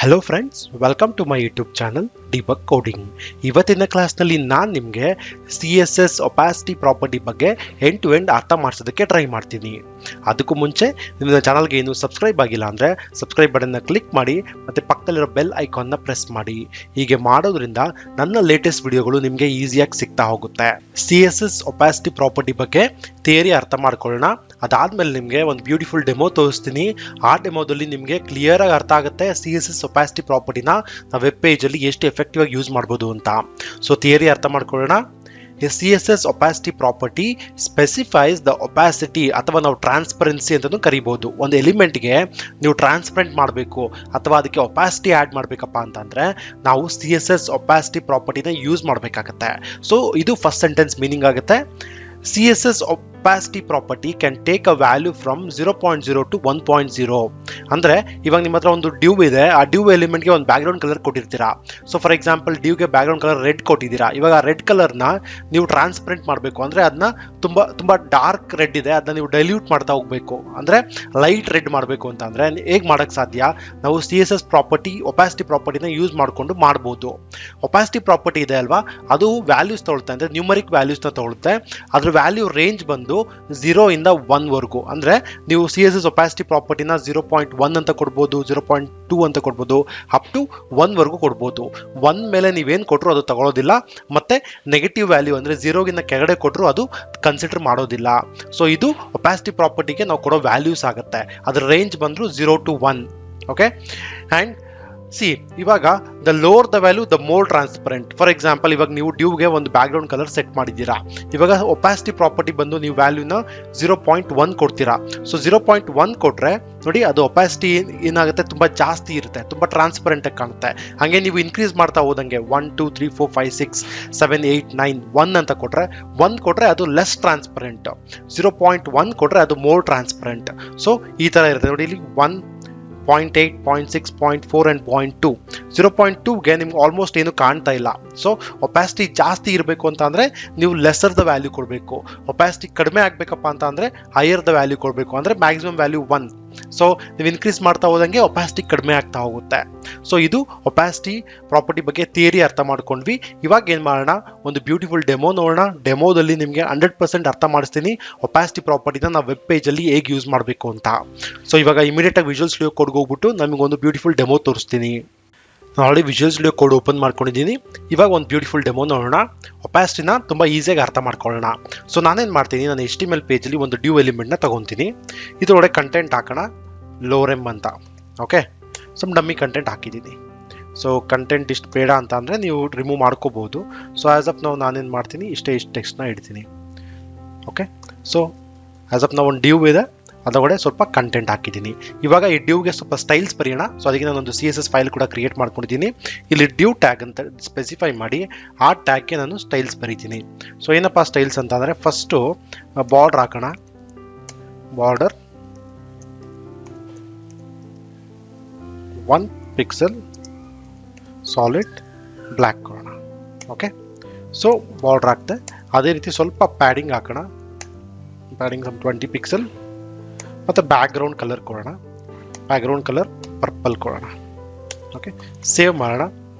Hello friends, welcome to my YouTube channel debug coding. ಇವತ್ತಿನ ಕ್ಲಾಸ್ನಲ್ಲಿ ನಾನು ನಿಮಗೆ CSS ಒಪಾಸಿಟಿ ಪ್ರಾಪರ್ಟಿ ಬಗ್ಗೆ ಎಂಡ್ ಟು ಎಂಡ್ ಅರ್ಥ ಮಾಡಿಸೋದಕ್ಕೆ ಟ್ರೈ ಮಾಡ್ತೀನಿ. ಅದಕ್ಕೂ ಮುಂಚೆ ನಿಮ್ಮ ಚಾನಲ್ಗೆ ಏನು ಸಬ್ಸ್ಕ್ರೈಬ್ ಆಗಿಲ್ಲ ಅಂದರೆ ಸಬ್ಸ್ಕ್ರೈಬ್ ಬಟನ್ನ ಕ್ಲಿಕ್ ಮಾಡಿ ಮತ್ತು ಪಕ್ಕದಲ್ಲಿರೋ ಬೆಲ್ ಐಕಾನ್ನ ಪ್ರೆಸ್ ಮಾಡಿ. ಹೀಗೆ ಮಾಡೋದ್ರಿಂದ ನನ್ನ ಲೇಟೆಸ್ಟ್ ವಿಡಿಯೋಗಳು ನಿಮಗೆ ಈಸಿಯಾಗಿ ಸಿಗ್ತಾ ಹೋಗುತ್ತೆ. CSS ಒಪಾಸಿಟಿ ಪ್ರಾಪರ್ಟಿ ಬಗ್ಗೆ ಥಿಯರಿ ಅರ್ಥ ಮಾಡ್ಕೊಳ್ಳೋಣ. ಅದಾದಮೇಲೆ ನಿಮಗೆ ಒಂದು ಬ್ಯೂಟಿಫುಲ್ ಡೆಮೋ ತೋರಿಸ್ತೀನಿ. ಆ ಡೆಮೋದಲ್ಲಿ ನಿಮಗೆ ಕ್ಲಿಯರ್ ಆಗಿ ಅರ್ಥ ಆಗುತ್ತೆ CSS ಒಪಾಸಿಟಿ ಪ್ರಾಪರ್ಟಿನ ನಾವು ವೆಬ್ ಪೇಜಲ್ಲಿ ಎಷ್ಟು ಎಫೆಕ್ಟಿವ್ ಆಗಿ ಯೂಸ್ ಮಾಡ್ಬೋದು ಅಂತ. ಸೊ ಥಿಯರಿ ಅರ್ಥ ಮಾಡ್ಕೊಳ್ಳೋಣ. CSS opacity property specifies the opacity ಅಥವಾ ನಾವು ಟ್ರಾನ್ಸ್ಪರೆನ್ಸಿ ಅಂತಲೂ ಕರಿಬಹುದು. ಒಂದು ಎಲಿಮೆಂಟ್ಗೆ ನೀವು ಟ್ರಾನ್ಸ್ಪರೆಂಟ್ ಮಾಡಬೇಕು ಅಥವಾ ಅದಕ್ಕೆ ಒಪಾಸಿಟಿ ಆ್ಯಡ್ ಮಾಡಬೇಕಪ್ಪ ಅಂತಂದರೆ ನಾವು CSS opacity ಪ್ರಾಪರ್ಟಿನ ಯೂಸ್ ಮಾಡಬೇಕಾಗತ್ತೆ. ಸೊ ಇದು ಫಸ್ಟ್ ಸೆಂಟೆನ್ಸ್ ಮೀನಿಂಗ್ ಆಗುತ್ತೆ. CSS opacity property can take a value from 0.0 to 1.0. ಅಂದರೆ ಇವಾಗ ನಿಮ್ಮ ಹತ್ರ ಒಂದು ಡ್ಯೂ ಇದೆ, ಆ ಡ್ಯೂ ಎಲಿಮೆಂಟ್ಗೆ ಒಂದು ಬ್ಯಾಕ್ಗ್ರೌಂಡ್ ಕಲರ್ ಕೊಟ್ಟಿರ್ತೀರಾ. ಸೊ ಫಾರ್ ಎಕ್ಸಾಂಪಲ್ ಡ್ಯೂಗೆ ಬ್ಯಾಕ್ಗ್ರೌಂಡ್ ಕಲರ್ ರೆಡ್ ಕೊಟ್ಟಿದ್ದೀರಾ. ಇವಾಗ ಆ ರೆಡ್ ಕಲರ್ನ ನೀವು ಟ್ರಾನ್ಸ್ಪರೆಂಟ್ ಮಾಡಬೇಕು ಅಂದರೆ ಅದನ್ನ ತುಂಬ ಡಾರ್ಕ್ ರೆಡ್ ಇದೆ, ಅದನ್ನ ನೀವು ಡೈಲ್ಯೂಟ್ ಮಾಡ್ತಾ ಹೋಗಬೇಕು. ಅಂದರೆ ಲೈಟ್ ರೆಡ್ ಮಾಡಬೇಕು ಅಂತ ಅಂದರೆ ಹೇಗೆ ಮಾಡೋಕ್ಕೆ ಸಾಧ್ಯ? ನಾವು CSS ಪ್ರಾಪರ್ಟಿ ಒಪಾಸಿಟಿ ಪ್ರಾಪರ್ಟಿನ ಯೂಸ್ ಮಾಡಿಕೊಂಡು ಮಾಡ್ಬೋದು. ಒಪಾಸಿಟಿ ಪ್ರಾಪರ್ಟಿ ಇದೆ ಅಲ್ವಾ, ಅದು ವ್ಯಾಲ್ಯೂಸ್ ತೊಗೊಳುತ್ತೆ, ಅಂದರೆ ನ್ಯೂಮರಿಕ್ ವ್ಯಾಲ್ಯೂಸ್ನ ತೊಗೊಳುತ್ತೆ. ಅದ್ರ ವ್ಯಾಲ್ಯೂ ರೇಂಜ್ ಬಂದು 0 ಇಂದ 1 ವರೆಗೂ. ಅಂದರೆ ನೀವು CSS ಒಪಾಸಿಟಿ ಪ್ರಾಪರ್ಟಿನ 0.1 ಅಂತ ಕೊಡ್ಬೋದು, 0.2 ಅಂತ ಕೊಡ್ಬೋದು, ಅಪ್ ಟು 1 ವರೆಗೂ ಕೊಡ್ಬೋದು. 1 ಮೇಲೆ ನೀವೇನು ಕೊಟ್ಟರು ಅದು ತಗೊಳ್ಳೋದಿಲ್ಲ, ಮತ್ತೆ ನೆಗೆಟಿವ್ ವ್ಯಾಲ್ಯೂ ಅಂದರೆ 0ಗಿಂತ ಕೆಳಗಡೆ ಕೊಟ್ಟರು ಅದು ಕನ್ಸಿಡರ್ ಮಾಡೋದಿಲ್ಲ. ಸೊ ಇದು ಒಪಾಸಿಟಿ ಪ್ರಾಪರ್ಟಿಗೆ ನಾವು ಕೊಡೋ ವ್ಯಾಲ್ಯೂಸ್ ಆಗುತ್ತೆ. ಅದರ ರೇಂಜ್ ಬಂದ್ರು 0 to 1. ಓಕೆ, ಆ್ಯಂಡ್ ಇವಾಗ the lower the value the more transparent. For example ಇವಾಗ ನೀವು ಡ್ಯೂಗೆ ಒಂದು ಬ್ಯಾಕ್ಗ್ರೌಂಡ್ ಕಲರ್ ಸೆಟ್ ಮಾಡಿದ್ದೀರಾ. ಇವಾಗ ಒಪಾಸಿಟಿ ಪ್ರಾಪರ್ಟಿ ಬಂದು ನೀವು ವ್ಯಾಲ್ಯೂನ 0.1 ಕೊಡ್ತೀರಾ. ಸೊ 0.1 ಕೊಟ್ರೆ ನೋಡಿ ಅದು ಒಪಾಸಿಟಿ ಏನಾಗುತ್ತೆ, ತುಂಬ ಜಾಸ್ತಿ ಇರುತ್ತೆ, ತುಂಬ ಟ್ರಾನ್ಸ್ಪರೆಂಟ್ ಆಗಿ ಕಾಣುತ್ತೆ. ಹಾಗೆ ನೀವು ಇನ್ಕ್ರೀಸ್ ಮಾಡ್ತಾ ಹೋದಂಗೆ 1 2 3 4 5 6 7 8 9 1 ಅಂತ ಕೊಟ್ರೆ 1 ಕೊಟ್ರೆ ಅದು ಲೆಸ್ ಟ್ರಾನ್ಸ್ಪರೆಂಟ್, 0.1 ಕೊಟ್ರೆ ಅದು ಮೋರ್ ಟ್ರಾನ್ಸ್ಪರೆಂಟ್. ಸೊ ಈ ಥರ ಇರುತ್ತೆ ನೋಡಿ. ಇಲ್ಲಿ 1 0.8 0.6 0.4 and 0.2. 0.2ಗೆ ನಿಮ್ಗೆ ಆಲ್ಮೋಸ್ಟ್ ಏನು ಕಾಣ್ತಾ ಇಲ್ಲ. ಸೊ ಒಪಾಸಿಟಿ ಜಾಸ್ತಿ ಇರಬೇಕು ಅಂತ ಅಂದರೆ ನೀವು ಲೆಸರ್ ದ ವ್ಯಾಲ್ಯೂ ಕೊಡಬೇಕು. ಒಪಾಸಿಟಿ ಕಡಿಮೆ ಆಗಬೇಕಪ್ಪ ಅಂತ ಅಂದರೆ ಹೈಯರ್ ದ ವ್ಯಾಲ್ಯೂ ಕೊಡಬೇಕು. ಅಂದರೆ ಮ್ಯಾಕ್ಸಿಮಮ್ ವ್ಯಾಲ್ಯೂ 1. ಸೊ ನೀವು ಇನ್ಕ್ರೀಸ್ ಮಾಡ್ತಾ ಹೋದಂಗೆ ಒಪಾಸಿಟಿ ಕಡಿಮೆ ಆಗ್ತಾ ಹೋಗುತ್ತೆ. ಸೊ ಇದು ಒಪಾಸಿಟಿ ಪ್ರಾಪರ್ಟಿ ಬಗ್ಗೆ ಥಿಯರಿ ಅರ್ಥ ಮಾಡ್ಕೊಂಡ್ವಿ. ಇವಾಗ ಏನು ಮಾಡೋಣ, ಒಂದು ಬ್ಯೂಟಿಫುಲ್ ಡೆಮೋ ನೋಡೋಣ. ಡೆಮೋದಲ್ಲಿ ನಿಮಗೆ 100% ಅರ್ಥ ಮಾಡಿಸ್ತೀನಿ ಒಪಾಸಿಟಿ ಪ್ರಾಪರ್ಟಿನ ನಾವು ವೆಬ್ ಪೇಜಲ್ಲಿ ಹೇಗೆ ಯೂಸ್ ಮಾಡಬೇಕು ಅಂತ. ಸೊ ಇವಾಗ ಇಮಿಡಿಯೇಟಾಗಿ ವಿಜುವಲ್ ಸ್ಟುಡಿಯೋ ಕೋಡ್ಗೆ ಹೋಗ್ಬಿಟ್ಟು ನಮಗೊಂದು ಬ್ಯೂಟಿಫುಲ್ ಡೆಮೋ ತೋರಿಸ್ತೀನಿ. ನಾನು already visual studio code open ಮಾಡ್ಕೊಂಡಿದ್ದೀನಿ. ಇವಾಗ ಒಂದು ಬ್ಯೂಟಿಫುಲ್ ಡೆಮೋ ನೋಡೋಣ. ಒಪಾಸಿಟಿನ ತುಂಬ ಈಸಿಯಾಗಿ ಅರ್ಥ ಮಾಡ್ಕೊಳ್ಳೋಣ. ಸೊ ನಾನೇನು ಮಾಡ್ತೀನಿ, ನಾನು HTML ಪೇಜಲ್ಲಿ ಒಂದು ಡ್ಯೂ ಎಲಿಮೆಂಟ್ನ ತಗೊತೀನಿ. ಇದರೊಳಗೆ ಕಂಟೆಂಟ್ ಹಾಕೋಣ, ಲೋರೆಮ್ ಅಂತ. ಓಕೆ, ಸಮ್ ಡಮ್ಮಿ ಕಂಟೆಂಟ್ ಹಾಕಿದ್ದೀನಿ. ಸೊ ಕಂಟೆಂಟ್ ಇಷ್ಟು ಬೇಡ ಅಂತ ಅಂದರೆ ನೀವು ರಿಮೂವ್ ಮಾಡ್ಕೋಬೋದು. ಸೊ ಆ್ಯಸ್ ಆಫ್ ನಾವು ನಾನೇನು ಮಾಡ್ತೀನಿ, ಇಷ್ಟು ಟೆಕ್ಸ್ಟ್ನ ಇಡ್ತೀನಿ. ಓಕೆ, ಸೊ ಆ್ಯಸ್ ಆಫ್ ನಾವು ಒಂದು ಡ್ಯೂ ಇದೆ, ಅದರೊಳಗಡೆ ಸ್ವಲ್ಪ ಕಂಟೆಂಟ್ ಹಾಕಿದ್ದೀನಿ. ಇವಾಗ ಈ ಡ್ಯೂಗೆ ಸ್ವಲ್ಪ ಸ್ಟೈಲ್ಸ್ ಬರೆಯೋಣ. ಸೊ ಅದಕ್ಕೆ ನಾನೊಂದು CSS ಫೈಲ್ ಕೂಡ ಕ್ರಿಯೇಟ್ ಮಾಡ್ಕೊಂಡಿದ್ದೀನಿ. ಇಲ್ಲಿ ಡ್ಯೂ ಟ್ಯಾಗ್ ಅಂತ ಸ್ಪೆಸಿಫೈ ಮಾಡಿ ಆ ಟ್ಯಾಗ್ಗೆ ನಾನು ಸ್ಟೈಲ್ಸ್ ಬರೀತೀನಿ. ಸೊ ಏನಪ್ಪ ಸ್ಟೈಲ್ಸ್ ಅಂತ ಅಂದರೆ ಫಸ್ಟು ಬಾರ್ಡರ್ ಹಾಕೋಣ. ಬಾರ್ಡರ್ 1 ಪಿಕ್ಸೆಲ್ ಸಾಲಿಡ್ ಬ್ಲ್ಯಾಕ್ ಕೊಡೋಣ. ಓಕೆ, ಸೊ ಬಾರ್ಡರ್ ಹಾಕ್ತೆ. ಅದೇ ರೀತಿ ಸ್ವಲ್ಪ ಪ್ಯಾಡಿಂಗ್ ಹಾಕೋಣ. Padding 20 pixel. ಮತ್ತು ಬ್ಯಾಕ್ಗ್ರೌಂಡ್ ಕಲರ್ ಕೊಡೋಣ. ಬ್ಯಾಕ್ಗ್ರೌಂಡ್ ಕಲರ್ ಪರ್ಪಲ್ ಕೊಡೋಣ. ಓಕೆ, ಸೇವ್ ಮಾಡೋಣ.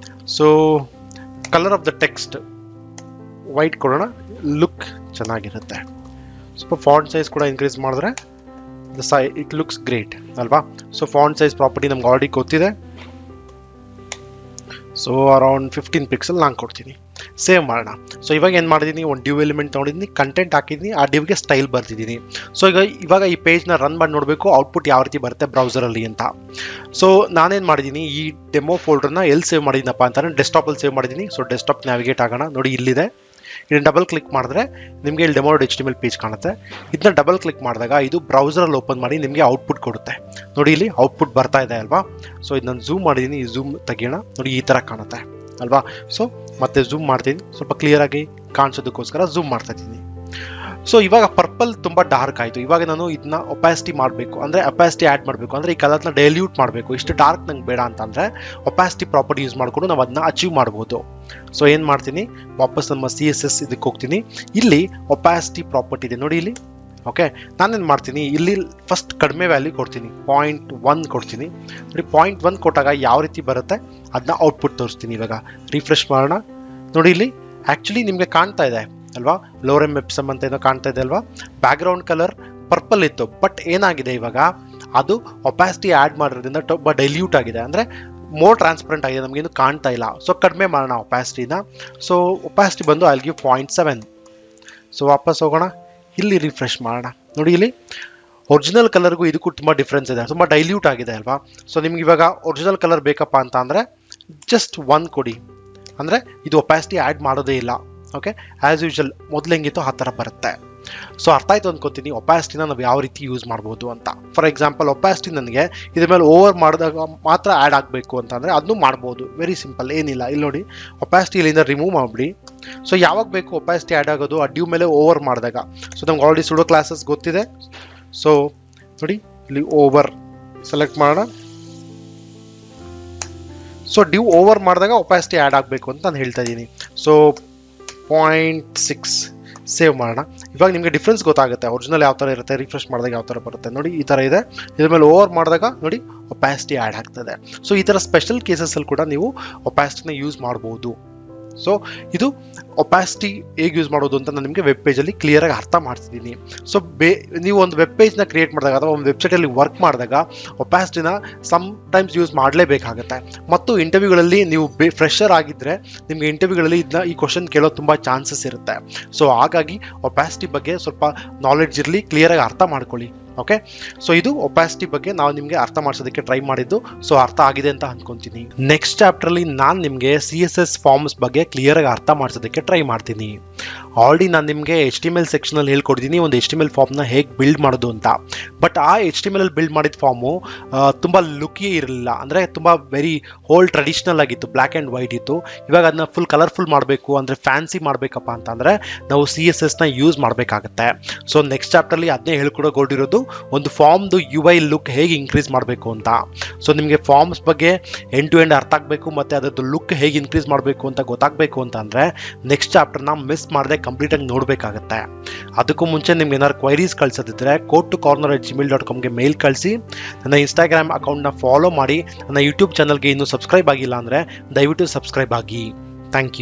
So colour of the text white ಕೊಡೋಣ, ಲುಕ್ ಚೆನ್ನಾಗಿರುತ್ತೆ. ಸ್ವಲ್ಪ ಫಾಂಟ್ ಸೈಜ್ ಕೂಡ ಇನ್ಕ್ರೀಸ್ ಮಾಡಿದ್ರೆ ಇಟ್ ಲುಕ್ಸ್ ಗ್ರೇಟ್ ಅಲ್ವಾ. ಸೊ ಫಾಂಟ್ ಸೈಜ್ ಪ್ರಾಪರ್ಟಿ ನಮ್ಗೆ ಆಲ್ರೆಡಿ ಗೊತ್ತಿದೆ. ಸೊ ಅರೌಂಡ್ 15 ಪಿಕ್ಸೆಲ್ ನಾನು ಕೊಡ್ತೀನಿ. ಸೇವ್ ಮಾಡೋಣ. ಸೊ ಇವಾಗ ಏನು ಮಾಡಿದ್ದೀನಿ, ಒಂದು ಡ್ಯೂ ಎಲಿಮೆಂಟ್ ತೊಗೊಂಡಿದ್ದೀನಿ, ಕಂಟೆಂಟ್ ಹಾಕಿದ್ದೀನಿ, ಆ ಡ್ಯೂಗೆ ಸ್ಟೈಲ್ ಬರ್ತಿದ್ದೀನಿ. ಸೊ ಇವಾಗ ಈ ಪೇಜ್ನ ರನ್ ಮಾಡಿ ನೋಡಬೇಕು ಔಟ್ಪುಟ್ ಯಾವ ರೀತಿ ಬರುತ್ತೆ ಬ್ರೌಸರಲ್ಲಿ ಅಂತ. ಸೊ ನಾನೇನು ಮಾಡಿದ್ದೀನಿ, ಈ ಡೆಮೋ ಫೋಲ್ಡರ್ನ ಎಲ್ಲಿ ಸೇವ್ ಮಾಡಿದ್ದೀನಪ್ಪ ಅಂತಂದರೆ ಡೆಸ್ಕ್ಟಾಪಲ್ಲಿ ಸೇವ್ ಮಾಡಿದ್ದೀನಿ. ಸೊ ಡೆಸ್ಕ್ಟಾಪ್ ನ್ಯಾವಿಗೇಟ್ ಆಗೋಣ. ನೋಡಿ ಇಲ್ಲಿದೆ. ಇದನ್ನು ಡಬಲ್ ಕ್ಲಿಕ್ ಮಾಡಿದ್ರೆ ನಿಮಗೆ ಇಲ್ಲಿ ಡೆಮೋ HTML ಪೇಜ್ ಕಾಣುತ್ತೆ. ಇದನ್ನ ಡಬಲ್ ಕ್ಲಿಕ್ ಮಾಡಿದಾಗ ಇದು ಬ್ರೌಸರಲ್ಲಿ ಓಪನ್ ಮಾಡಿ ನಿಮಗೆ ಔಟ್ಪುಟ್ ಕೊಡುತ್ತೆ. ನೋಡಿ ಇಲ್ಲಿ ಔಟ್ಪುಟ್ ಬರ್ತಾ ಇದೆ ಅಲ್ವಾ. ಸೊ ಇದು ನಾನು ಝೂಮ್ ಮಾಡಿದ್ದೀನಿ, ಈ ಝೂಮ್ ತೆಗಿಯೋಣ. ನೋಡಿ ಈ ಥರ ಕಾಣುತ್ತೆ ಅಲ್ವಾ. ಸೊ ಮತ್ತೆ ಝೂಮ್ ಮಾಡ್ತೀನಿ, ಸ್ವಲ್ಪ ಕ್ಲಿಯರಾಗಿ ಕಾಣಿಸೋದಕ್ಕೋಸ್ಕರ ಝೂಮ್ ಮಾಡ್ತಾ ಇದ್ದೀನಿ. ಸೊ ಇವಾಗ ಪರ್ಪಲ್ ತುಂಬ ಡಾರ್ಕ್ ಆಯಿತು. ಇವಾಗ ನಾನು ಇದನ್ನ ಒಪಾಸಿಟಿ ಮಾಡಬೇಕು, ಅಂದರೆ ಒಪಾಸಿಟಿ ಆ್ಯಡ್ ಮಾಡಬೇಕು, ಅಂದರೆ ಈ ಕಲರ್ನ ಡೈಲ್ಯೂಟ್ ಮಾಡಬೇಕು. ಇಷ್ಟು ಡಾರ್ಕ್ ನಂಗೆ ಬೇಡ ಅಂತಂದರೆ ಒಪಾಸಿಟಿ ಪ್ರಾಪರ್ಟಿ ಯೂಸ್ ಮಾಡಿಕೊಂಡು ನಾವು ಅದನ್ನ ಅಚೀವ್ ಮಾಡ್ಬೋದು. ಸೊ ಏನು ಮಾಡ್ತೀನಿ, ವಾಪಸ್ ನಮ್ಮ CSS ಇದಕ್ಕೆ ಹೋಗ್ತೀನಿ. ಇಲ್ಲಿ ಒಪಾಸಿಟಿ ಪ್ರಾಪರ್ಟಿ ಇದೆ ನೋಡಿ. ಇಲ್ಲಿ ಓಕೆ, ನಾನೇನು ಮಾಡ್ತೀನಿ, ಇಲ್ಲಿ ಫಸ್ಟ್ ಕಡಿಮೆ ವ್ಯಾಲ್ಯೂ ಕೊಡ್ತೀನಿ, 0.1 ಕೊಡ್ತೀನಿ. ನೋಡಿ 0.1 ಕೊಟ್ಟಾಗ ಯಾವ ರೀತಿ ಬರುತ್ತೆ ಅದನ್ನ ಔಟ್ಪುಟ್ ತೋರಿಸ್ತೀನಿ. ಇವಾಗ ರಿಫ್ರೆಶ್ ಮಾಡೋಣ. ನೋಡಿ ಇಲ್ಲಿ ಆ್ಯಕ್ಚುಲಿ ನಿಮಗೆ ಕಾಣ್ತಾ ಇದೆ ಅಲ್ವಾ, ಲೋರೆಮ್ ಎಪ್ಸಮ್ ಅಂತ ಏನೋ ಕಾಣ್ತಾ ಇದೆ ಅಲ್ವಾ. ಬ್ಯಾಕ್ಗ್ರೌಂಡ್ ಕಲರ್ ಪರ್ಪಲ್ ಇತ್ತು, ಬಟ್ ಏನಾಗಿದೆ ಇವಾಗ ಅದು ಒಪಾಸಿಟಿ ಆ್ಯಡ್ ಮಾಡಿರೋದ್ರಿಂದ ತುಂಬ ಡೈಲ್ಯೂಟ್ ಆಗಿದೆ, ಅಂದರೆ ಮೋರ್ ಟ್ರಾನ್ಸ್ಪರೆಂಟ್ ಆಗಿದೆ, ನಮಗೇನು ಕಾಣ್ತಾ ಇಲ್ಲ. ಸೊ ಕಡಿಮೆ ಮಾಡೋಣ ಒಪಾಸಿಟಿನ. ಸೊ ಒಪಾಸಿಟಿ ಬಂದು ಅಲ್ಲಿ 0.7. ಸೊ ವಾಪಸ್ ಹೋಗೋಣ, ಇಲ್ಲಿ ರಿಫ್ರೆಶ್ ಮಾಡೋಣ. ನೋಡಿ ಇಲ್ಲಿ ಒರಿಜಿನಲ್ ಕಲರ್ಗೂ ಇದಕ್ಕೂ ತುಂಬ ಡಿಫ್ರೆನ್ಸ್ ಇದೆ, ತುಂಬ ಡೈಲ್ಯೂಟ್ ಆಗಿದೆ ಅಲ್ವಾ. ಸೊ ನಿಮ್ಗೆ ಇವಾಗ ಒರಿಜಿನಲ್ ಕಲರ್ ಬೇಕಪ್ಪ ಅಂತ ಅಂದರೆ ಜಸ್ಟ್ 1 ಕೊಡಿ, ಅಂದರೆ ಇದು ಒಪಾಸಿಟಿ ಆ್ಯಡ್ ಮಾಡೋದೇ ಇಲ್ಲ. ಓಕೆ, ಆ್ಯಸ್ ಯೂಶುವಲ್ ಮೊದಲು ಹೆಂಗಿತ್ತು ಆ ಥರ ಬರುತ್ತೆ. ಸೊ ಅರ್ಥ ಆಯ್ತು ಅಂದ್ಕೋತೀನಿ ಒಪಾಸಿಟಿನ ನಾವು ಯಾವ ರೀತಿ ಯೂಸ್ ಮಾಡ್ಬೋದು ಅಂತ. ಫಾರ್ ಎಕ್ಸಾಂಪಲ್ ಒಪಾಸಿಟಿ ನನಗೆ ಇದ್ರ ಮೇಲೆ ಓವರ್ ಮಾಡಿದಾಗ ಮಾತ್ರ ಆ್ಯಡ್ ಆಗಬೇಕು ಅಂತಂದರೆ ಅದನ್ನು ಮಾಡ್ಬೋದು, ವೆರಿ ಸಿಂಪಲ್, ಏನಿಲ್ಲ. ಇಲ್ಲಿ ನೋಡಿ ಒಪಾಸಿಟಿ ಇಲ್ಲಿಂದ ರಿಮೂವ್ ಮಾಡಿಬಿಡಿ. ಸೊ ಯಾವಾಗ ಬೇಕು ಒಪಾಸಿಟಿ ಆ್ಯಡ್ ಆಗೋದು, ಆ ಡ್ಯೂ ಮೇಲೆ ಓವರ್ ಮಾಡಿದಾಗ. ಸೊ ನಮ್ಗೆ ಆಲ್ರೆಡಿ ಸುಡೋ ಕ್ಲಾಸಸ್ ಗೊತ್ತಿದೆ. ಸೊ ನೋಡಿ ಇಲ್ಲಿ ಓವರ್ ಸೆಲೆಕ್ಟ್ ಮಾಡೋಣ. ಸೊ ಡ್ಯೂ ಓವರ್ ಮಾಡಿದಾಗ ಒಪಾಸಿಟಿ ಆ್ಯಡ್ ಆಗಬೇಕು ಅಂತ ನಾನು ಹೇಳ್ತಾ ಇದ್ದೀನಿ. ಸೊ 0.6 ಸೇವ್ ಮಾಡೋಣ. ಇವಾಗ ನಿಮಗೆ ಡಿಫ್ರೆನ್ಸ್ ಗೊತ್ತಾಗುತ್ತೆ, ಒರಿಜಿನಲ್ ಯಾವ ಥರ ಇರುತ್ತೆ, ರಿಫ್ರೆಶ್ ಮಾಡಿದಾಗ ಯಾವ ಥರ ಬರುತ್ತೆ. ನೋಡಿ ಈ ಥರ ಇದೆ, ಇದ್ರ ಮೇಲೆ ಓವರ್ ಮಾಡಿದಾಗ ನೋಡಿ ಒಪಾಸಿಟಿ ಆ್ಯಡ್ ಆಗ್ತದೆ. ಸೊ ಈ ಥರ ಸ್ಪೆಷಲ್ ಕೇಸಸಲ್ಲಿ ಕೂಡ ನೀವು ಒಪಾಸಿಟಿನ ಯೂಸ್ ಮಾಡ್ಬೋದು. ಸೊ ಇದು ಒಪಾಸಿಟಿ ಹೇಗೆ ಯೂಸ್ ಮಾಡೋದು ಅಂತ ನಾನು ನಿಮಗೆ ವೆಬ್ ಪೇಜಲ್ಲಿ ಕ್ಲಿಯರಾಗಿ ಅರ್ಥ ಮಾಡ್ತಿದ್ದೀನಿ. ಸೊ ನೀವು ಒಂದು ವೆಬ್ ಪೇಜ್ನ ಕ್ರಿಯೇಟ್ ಮಾಡಿದಾಗ ಅಥವಾ ಒಂದು ವೆಬ್ಸೈಟಲ್ಲಿ ವರ್ಕ್ ಮಾಡಿದಾಗ ಒಪಾಸಿಟಿನ ಸಮ್ಟೈಮ್ಸ್ ಯೂಸ್ ಮಾಡಲೇಬೇಕಾಗುತ್ತೆ. ಮತ್ತು ಇಂಟರ್ವ್ಯೂಗಳಲ್ಲಿ ನೀವು ಫ್ರೆಶರ್ ಆಗಿದ್ದರೆ ನಿಮಗೆ ಇಂಟರ್ವ್ಯೂಗಳಲ್ಲಿ ಇದನ್ನ ಈ ಕ್ವಶನ್ ಕೇಳೋದು ತುಂಬ ಚಾನ್ಸಸ್ ಇರುತ್ತೆ. ಸೊ ಹಾಗಾಗಿ ಒಪಾಸಿಟಿ ಬಗ್ಗೆ ಸ್ವಲ್ಪ ನಾಲೆಡ್ಜ್ ಇರಲಿ, ಕ್ಲಿಯರಾಗಿ ಅರ್ಥ ಮಾಡ್ಕೊಳ್ಳಿ. ಓಕೆ, ಸೊ ಇದು ಒಪಾಸಿಟಿ ಬಗ್ಗೆ ನಾವು ನಿಮಗೆ ಅರ್ಥ ಮಾಡಿಸೋದಕ್ಕೆ ಟ್ರೈ ಮಾಡಿದ್ದು. ಸೊ ಅರ್ಥ ಆಗಿದೆ ಅಂತ ಅನ್ಕೊಂತೀನಿ. ನೆಕ್ಸ್ಟ್ ಚಾಪ್ಟರ್ಲಿ ನಾನು ನಿಮಗೆ CSS ಫಾರ್ಮ್ಸ್ ಬಗ್ಗೆ ಕ್ಲಿಯರಾಗಿ ಅರ್ಥ ಮಾಡಿಸೋದಕ್ಕೆ ಟ್ರೈ ಮಾಡ್ತೀನಿ. ಆಲ್ರೆಡಿ ನಾನು ನಿಮಗೆ HTML ಸೆಕ್ಷನಲ್ಲಿ ಹೇಳ್ಕೊಡ್ತೀನಿ ಒಂದು HTML ಫಾರ್ಮ್ನ ಹೇಗೆ ಬಿಲ್ಡ್ ಮಾಡೋದು ಅಂತ. ಬಟ್ ಆ HTML ಬಿಲ್ಡ್ ಮಾಡಿದ ಫಾರ್ಮು ತುಂಬ ಲುಕ್ಕಿ ಇರಲಿಲ್ಲ, ಅಂದರೆ ತುಂಬ ವೆರಿ ಹೋಲ್ ಟ್ರೆಡಿಷ್ನಲ್ ಆಗಿತ್ತು, ಬ್ಲ್ಯಾಕ್ ಆ್ಯಂಡ್ ವೈಟ್ ಇತ್ತು. ಇವಾಗ ಅದನ್ನ ಫುಲ್ ಕಲರ್ಫುಲ್ ಮಾಡಬೇಕು ಅಂದರೆ ಫ್ಯಾನ್ಸಿ ಮಾಡಬೇಕಪ್ಪ ಅಂತಂದರೆ ನಾವು CSSನ ಯೂಸ್ ಮಾಡಬೇಕಾಗತ್ತೆ. ಸೊ ನೆಕ್ಸ್ಟ್ ಚಾಪ್ಟರ್ಲಿ ಅದನ್ನೇ ಹೇಳ್ಕೊಡೋದಿರೋದು ಒಂದು ಫಾರ್ಮ್ದು UI ಲುಕ್ ಹೇಗೆ ಇನ್ಕ್ರೀಸ್ ಮಾಡಬೇಕು ಅಂತ. ಸೊ ನಿಮಗೆ ಫಾರ್ಮ್ಸ್ ಬಗ್ಗೆ ಎಂಡ್ ಟು ಎಂಡ್ ಅರ್ಥ ಆಗಬೇಕು ಮತ್ತು ಅದರದ್ದು ಲುಕ್ ಹೇಗೆ ಇನ್ಕ್ರೀಸ್ ಮಾಡಬೇಕು ಅಂತ ಗೊತ್ತಾಗಬೇಕು ಅಂತ ಅಂದರೆ ನೆಕ್ಸ್ಟ್ ಚಾಪ್ಟರ್ನ ಮಿಸ್ ಮಾಡದೆ ಕಂಪ್ಲೀಟಾಗಿ ನೋಡಬೇಕಾಗತ್ತೆ. ಅದಕ್ಕೂ ಮುಂಚೆ ನಿಮ್ಗೆ ಏನಾದ್ರು ಕ್ವೈರೀಸ್ ಕಳಿಸೋದಿದ್ರೆ code2corner@gmail.comಗೆ ಮೇಲ್ ಕಳಿಸಿ. ನನ್ನ ಇನ್ಸ್ಟಾಗ್ರಾಮ್ ಅಕೌಂಟ್ನ ಫಾಲೋ ಮಾಡಿ. ನನ್ನ ಯೂಟ್ಯೂಬ್ ಚಾನಲ್ಗೆ ಇನ್ನೂ ಸಬ್ಸ್ಕ್ರೈಬ್ ಆಗಿಲ್ಲ ಅಂದರೆ ದಯವಿಟ್ಟು ಸಬ್ಸ್ಕ್ರೈಬ್ ಆಗಿ. Thank you.